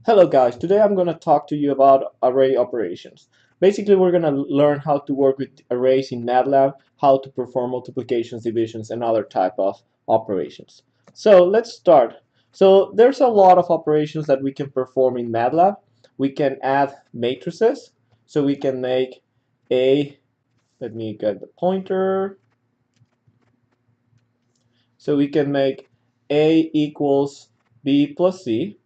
Hello guys, today I'm going to talk to you about array operations. Basically, we're going to learn how to work with arrays in MATLAB, how to perform multiplications, divisions, and other type of operations. So let's start. So there's a lot of operations that we can perform in MATLAB. We can add matrices, so we can make a, let me get the pointer, so we can make A equals B plus C,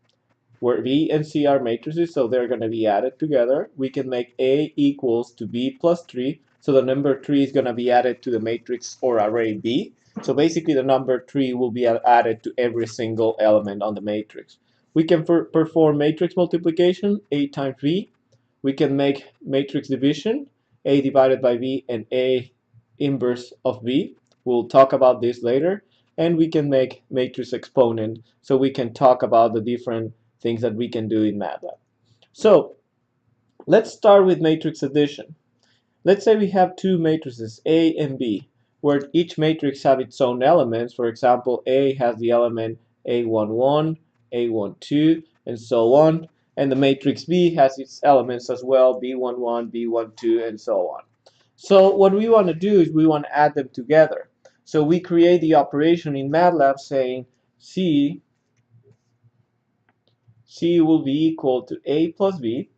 where B and C are matrices, so they're going to be added together. We can make A equals to B plus 3, so the number 3 is going to be added to the matrix or array B. So basically the number 3 will be added to every single element on the matrix. We can perform matrix multiplication, A times B. We can make matrix division, A divided by B and A inverse of B. We'll talk about this later. And we can make matrix exponent, so we can talk about the different things that we can do in MATLAB. So let's start with matrix addition. Let's say we have two matrices, A and B, where each matrix have its own elements. For example, A has the element A11, A12, and so on. And the matrix B has its elements as well, B11, B12, and so on. So what we want to do is we want to add them together. So we create the operation in MATLAB saying C will be equal to A plus B.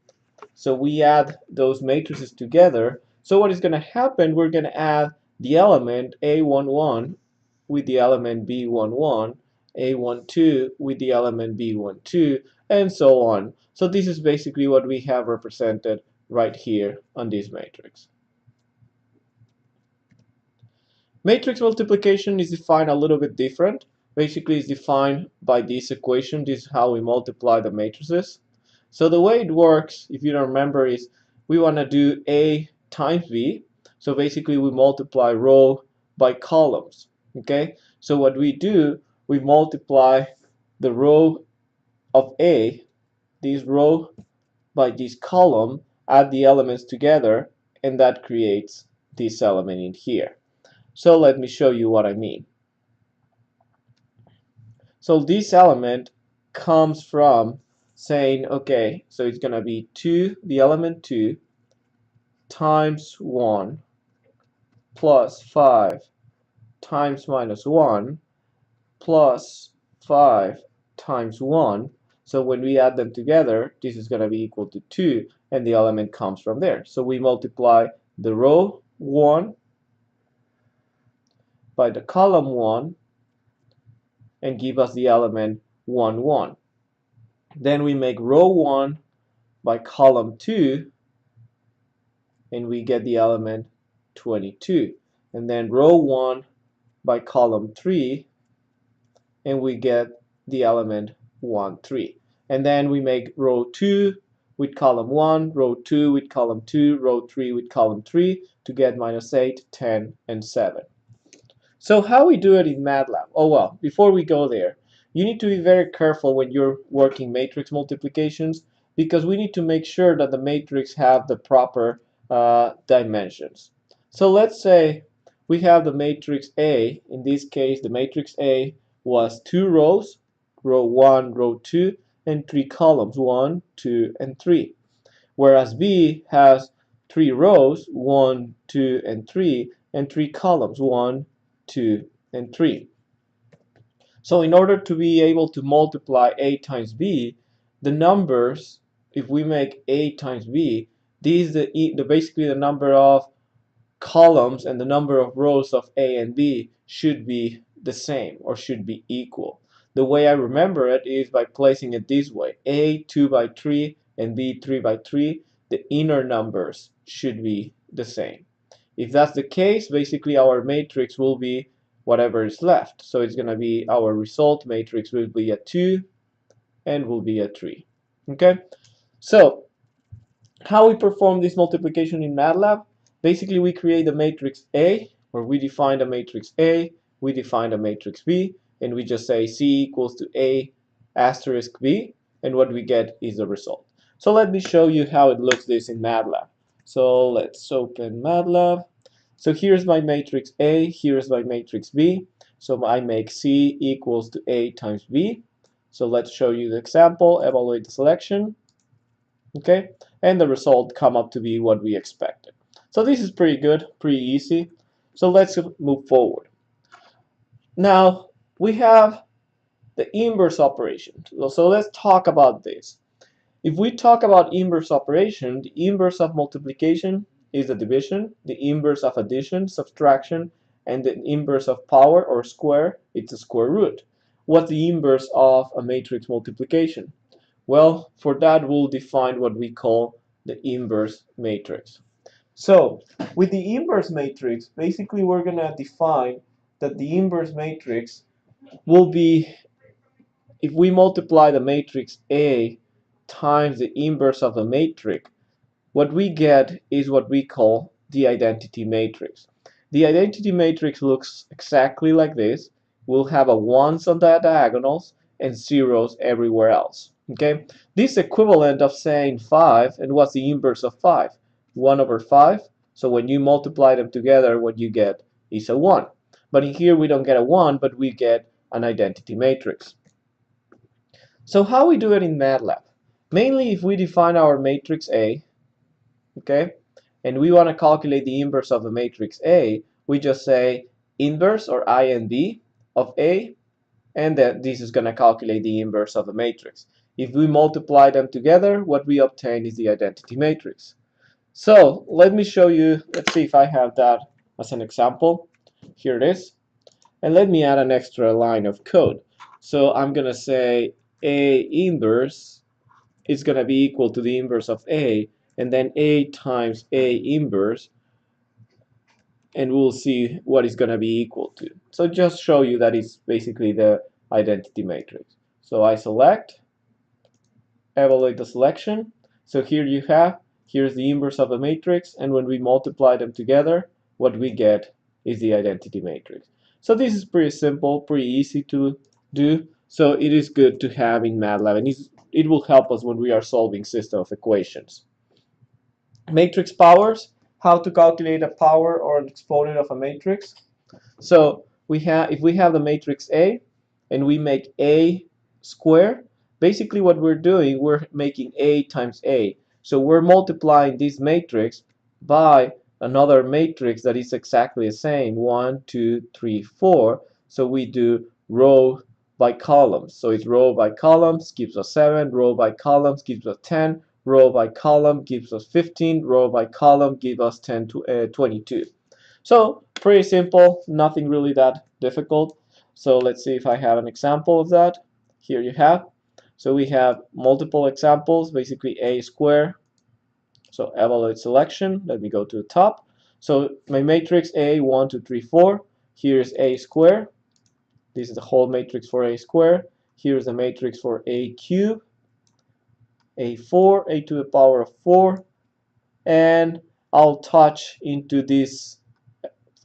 So we add those matrices together. So what is going to happen, we're going to add the element A11 with the element B11, A12 with the element B12, and so on. So this is basically what we have represented right here on this matrix. Matrix multiplication is defined a little bit different. Basically, it's defined by this equation. This is how we multiply the matrices. So the way it works, if you don't remember, is we want to do A times B. So basically, we multiply row by columns. Okay. So what we do, we multiply the row of A, this row by this column, add the elements together, and that creates this element in here. So let me show you what I mean. So this element comes from saying, okay, so it's going to be 2, the element 2, times 1 plus 5 times minus 1 plus 5 times 1. So when we add them together, this is going to be equal to 2, and the element comes from there. So we multiply the row 1 by the column 1 and give us the element 1, 1. Then we make row 1 by column 2 and we get the element 22. And then row 1 by column 3 and we get the element 1, 3. And then we make row 2 with column 1, row 2 with column 2, row 3 with column 3 to get minus 8, 10, and 7. So how we do it in MATLAB? Oh well, before we go there, you need to be very careful when you're working matrix multiplications because we need to make sure that the matrix have the proper dimensions. So let's say we have the matrix A. In this case, the matrix A was 2 rows, row 1, row 2, and 3 columns, 1, 2, and 3. Whereas B has 3 rows, 1, 2, and 3, and 3 columns, 1, 2, and 3. So in order to be able to multiply A times B, the numbers, if we make A times B, this is basically the number of columns and the number of rows of A and B should be the same or should be equal. The way I remember it is by placing it this way. A 2 by 3 and B 3 by 3, the inner numbers should be the same. If that's the case, basically our matrix will be whatever is left. So it's going to be our result matrix will be a 2 and will be a 3. Okay? So how we perform this multiplication in MATLAB? Basically, we create a matrix A, or we define a matrix A, we define a matrix B, and we just say C equals to A asterisk B, and what we get is the result. So let me show you how it looks this in MATLAB. So let's open MATLAB. So here's my matrix A, here's my matrix B. So I make C equals to A times B. So let's show you the example, evaluate the selection, okay? And the result come up to be what we expected. So this is pretty good, pretty easy. So let's move forward. Now we have the inverse operation. So let's talk about this. If we talk about inverse operation, the inverse of multiplication is the division, the inverse of addition, subtraction, and the inverse of power or square, it's a square root. What's the inverse of a matrix multiplication? Well, for that we'll define what we call the inverse matrix. So, with the inverse matrix, basically we're going to define that the inverse matrix will be, if we multiply the matrix A times the inverse of the matrix, what we get is what we call the identity matrix. The identity matrix looks exactly like this. We'll have a ones on the diagonals and zeros everywhere else. Okay, this is equivalent of saying 5, and what's the inverse of 5? 1 over 5. So when you multiply them together, what you get is a 1. But in here we don't get a 1, but we get an identity matrix. So how we do it in MATLAB? Mainly if we define our matrix A, okay, and we want to calculate the inverse of the matrix A, we just say inverse or INV of A, and then this is going to calculate the inverse of the matrix. If we multiply them together, what we obtain is the identity matrix. So let me show you, let's see if I have that as an example. Here it is. And let me add an extra line of code. So I'm going to say A inverse is going to be equal to the inverse of A, and then A times A inverse, and we'll see what it's going to be equal to. So just show you that it's basically the identity matrix. So I select, evaluate the selection. So here you have, here's the inverse of the matrix, and when we multiply them together, what we get is the identity matrix. So this is pretty simple, pretty easy to do. So it is good to have in MATLAB, and it will help us when we are solving system of equations. Matrix powers, how to calculate a power or an exponent of a matrix. So if we have the matrix A and we make A square, basically what we're doing, we're making A times A. So we're multiplying this matrix by another matrix that is exactly the same, 1, 2, 3, 4. So we do row by columns. So it's row by columns gives us 7, row by columns gives us 10, row by column gives us 15, row by column gives us 22. So pretty simple, nothing really that difficult. So let's see if I have an example of that. Here you have. So we have multiple examples, basically A square. So evaluate selection. Let me go to the top. So my matrix A, 1, 2, 3, 4. Here's A square. This is the whole matrix for A square. Here's the matrix for A cube, A4, A to the power of 4. And I'll touch into this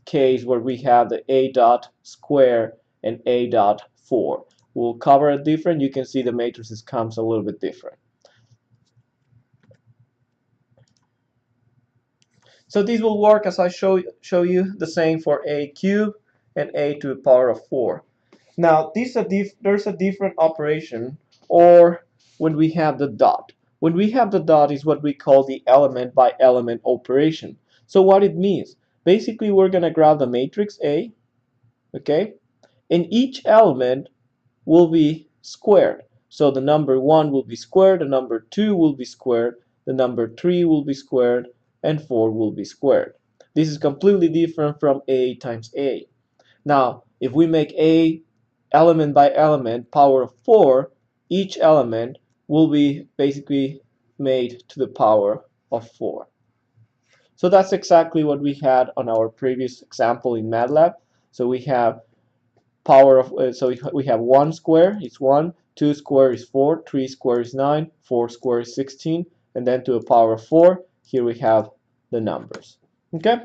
case where we have the A dot square and A dot 4. We'll cover it different. You can see the matrices comes a little bit different. So these will work as I show you, the same for A cube and A to the power of 4. Now there's a different operation, or when we have the dot. When we have the dot is what we call the element by element operation. So what it means, basically we're going to grab the matrix A, okay, and each element will be squared. So the number 1 will be squared, the number 2 will be squared, the number 3 will be squared, and 4 will be squared. This is completely different from A times A. Now, if we make A element by element power of 4, each element will be basically made to the power of 4. So that's exactly what we had on our previous example in MATLAB. So we have power of, so we have 1 square is 1, 2 square is 4, 3 square is 9, 4 square is 16, and then to the power of 4, here we have the numbers. Okay?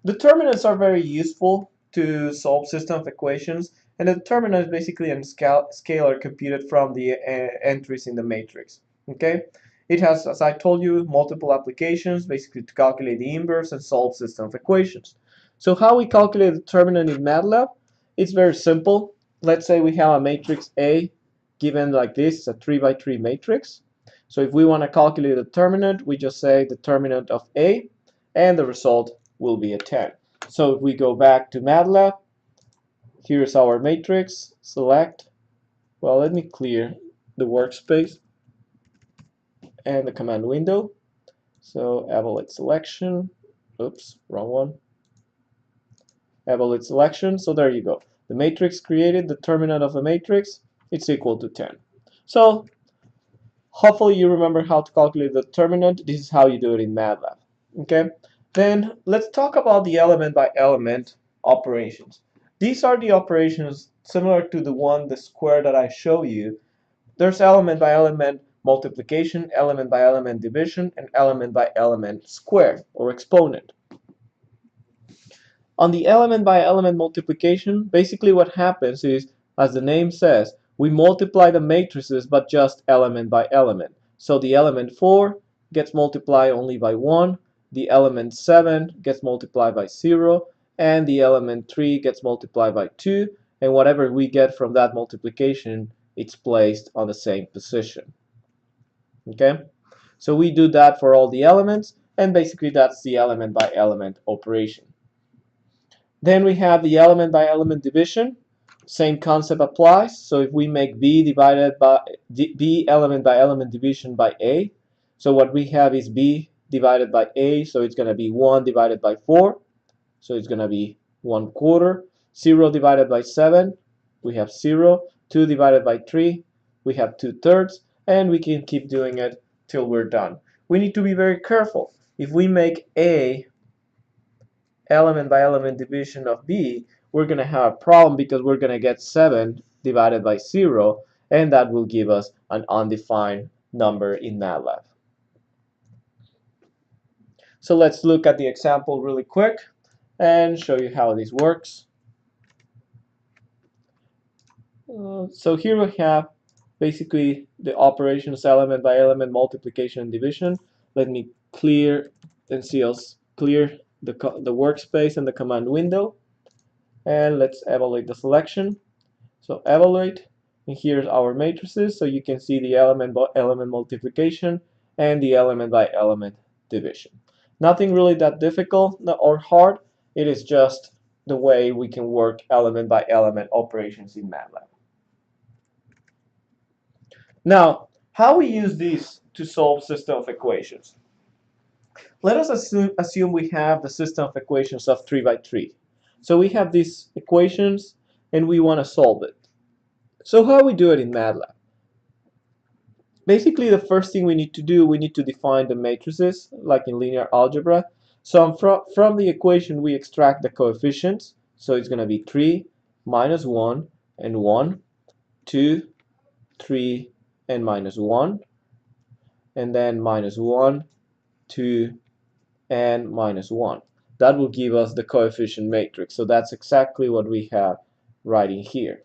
Determinants are very useful to solve system of equations, and a determinant is basically a scalar computed from the entries in the matrix. Okay? It has, as I told you, multiple applications, basically to calculate the inverse and solve system of equations. So how we calculate the determinant in MATLAB? it's very simple. Let's say we have a matrix A given like this, it's a 3 by 3 matrix. So if we want to calculate the determinant, we just say determinant of A, and the result will be a 10. So if we go back to MATLAB, here's our matrix, select, well, let me clear the workspace and the command window. So evaluate selection, oops, wrong one. Evaluate selection, so there you go. The matrix created, determinant of a matrix, it's equal to 10. So hopefully you remember how to calculate the determinant. This is how you do it in MATLAB. Okay, then let's talk about the element by element operations. These are the operations similar to the square that I show you. There's element by element multiplication, element by element division, and element by element square or exponent. On the element by element multiplication, basically what happens is, as the name says, we multiply the matrices but just element by element. So the element 4 gets multiplied only by 1, the element 7 gets multiplied by 0, and the element 3 gets multiplied by 2, and whatever we get from that multiplication, it's placed on the same position. Okay? So we do that for all the elements, and basically that's the element by element operation. Then we have the element by element division. Same concept applies. So if we make B divided by B element by element division by A, so what we have is B divided by A, so it's going to be 1 divided by 4, so it's going to be 1/4. 0 divided by 7, we have 0. 2 divided by 3, we have 2/3, and we can keep doing it till we're done. We need to be very careful. If we make A element by element division of B, we're going to have a problem because we're going to get 7 divided by 0, and that will give us an undefined number in MATLAB. So let's look at the example really quick and show you how this works. So here we have basically the operations element by element multiplication and division. Let me clear clear the workspace and the command window, and let's evaluate the selection. So evaluate, and here's our matrices, so you can see the element by element multiplication and the element by element division. Nothing really that difficult or hard, it is just the way we can work element by element operations in MATLAB. Now, how we use these to solve system of equations? Let us assume we have the system of equations of 3 by 3. So we have these equations and we want to solve it. So how we do it in MATLAB? Basically, the first thing we need to do, we need to define the matrices, like in linear algebra. So from the equation, we extract the coefficients. So it's going to be 3, minus 1, and 1, 2, 3, and minus 1, and then minus 1, 2, and minus 1. That will give us the coefficient matrix. So that's exactly what we have right in here.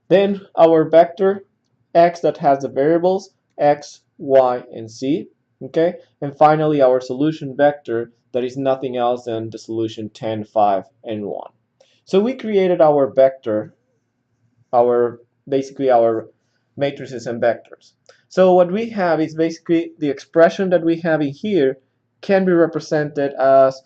Then our vector x that has the variables x, y, and z. Okay, and finally our solution vector that is nothing else than the solution 10, 5, and 1. So we created our vector, basically our matrices and vectors. So what we have is basically the expression that we have in here can be represented as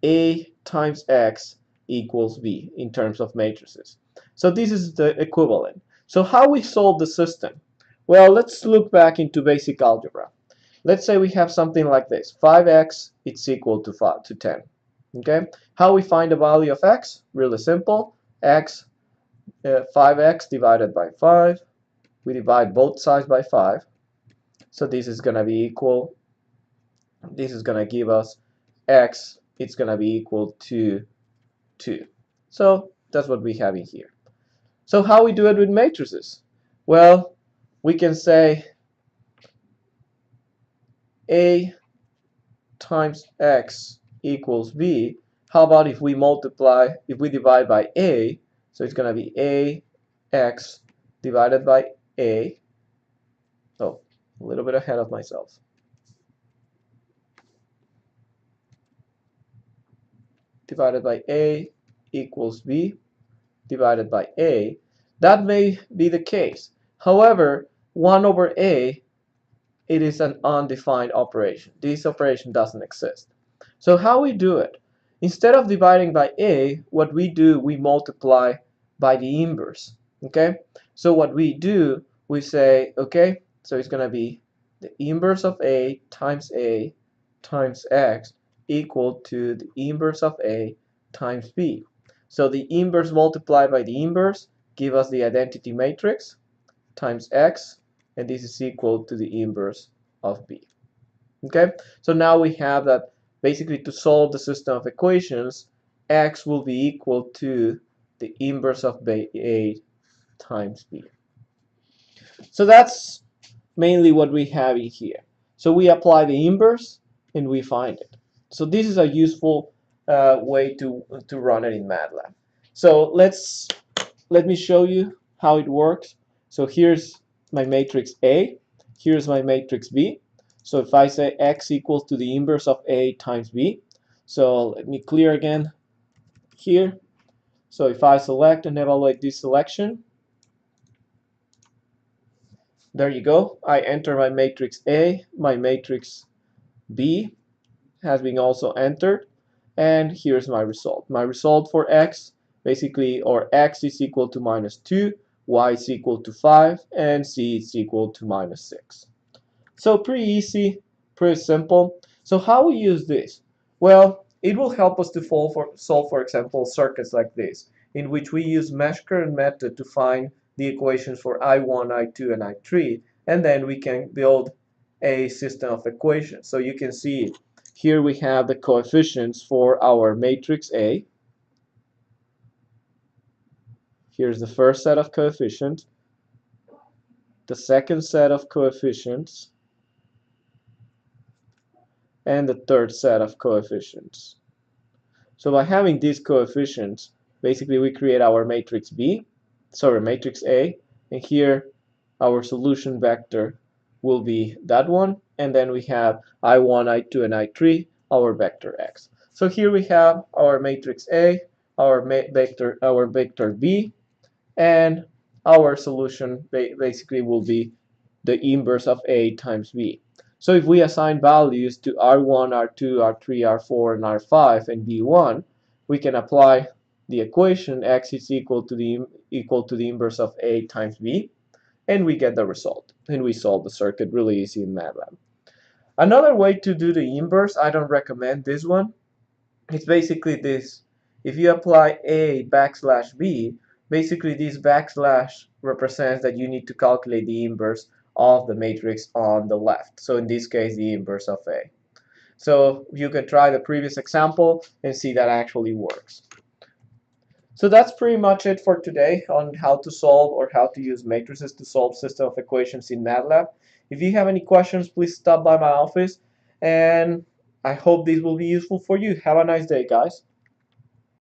A times X equals B in terms of matrices. So this is the equivalent. So how we solve the system? Well, let's look back into basic algebra. Let's say we have something like this. 5x is equal to 10. Okay? How we find the value of x? Really simple. 5x divided by 5. We divide both sides by 5. So this is going to be equal. This is going to give us x. It's going to be equal to 2. So that's what we have in here. So how we do it with matrices? Well, we can say A times X equals B. How about if we divide by A, so it's going to be A X divided by A. Oh, a little bit ahead of myself. Divided by A equals b divided by a. That may be the case. However, 1 over a, it is an undefined operation. This operation doesn't exist. So how we do it? Instead of dividing by a, what we do, we multiply by the inverse. Okay? So what we do, we say, okay, so it's going to be the inverse of a times x equal to the inverse of a times b. So the inverse multiplied by the inverse give us the identity matrix times x, and this is equal to the inverse of b. Okay, so now we have that basically to solve the system of equations, x will be equal to the inverse of a times b. So that's mainly what we have in here. So we apply the inverse and we find it. So this is a useful way to run it in MATLAB. So let me show you how it works. So here's my matrix A, here's my matrix B. So if I say x equals to the inverse of A times B, so let me clear again here. So if I select and evaluate this selection, there you go. I enter my matrix A, my matrix B has been also entered, and here's my result. My result for x, basically, or x is equal to -2, y is equal to 5, and z is equal to -6. So pretty easy, pretty simple. So how we use this? Well, it will help us to solve, for example, circuits like this, in which we use mesh current method to find the equations for I1, I2, and I3, and then we can build a system of equations. So you can see here we have the coefficients for our matrix A. Here's the first set of coefficients, the second set of coefficients, and the third set of coefficients. So by having these coefficients, basically we create our matrix matrix A, and here our solution vector will be that one, and then we have I1, I2, and I3, our vector x. So here we have our matrix A, our vector B, and our solution basically will be the inverse of A times B. So if we assign values to R1, R2, R3, R4, and R5 and B1, we can apply the equation x is equal to the inverse of A times B, and we get the result. And we solve the circuit really easy in MATLAB. Another way to do the inverse, I don't recommend this one. It's basically this. If you apply A backslash B, basically this backslash represents that you need to calculate the inverse of the matrix on the left. So in this case, the inverse of A. So you can try the previous example and see that actually works. So that's pretty much it for today on how to solve or how to use matrices to solve system of equations in MATLAB. If you have any questions, please stop by my office, and I hope this will be useful for you. Have a nice day, guys.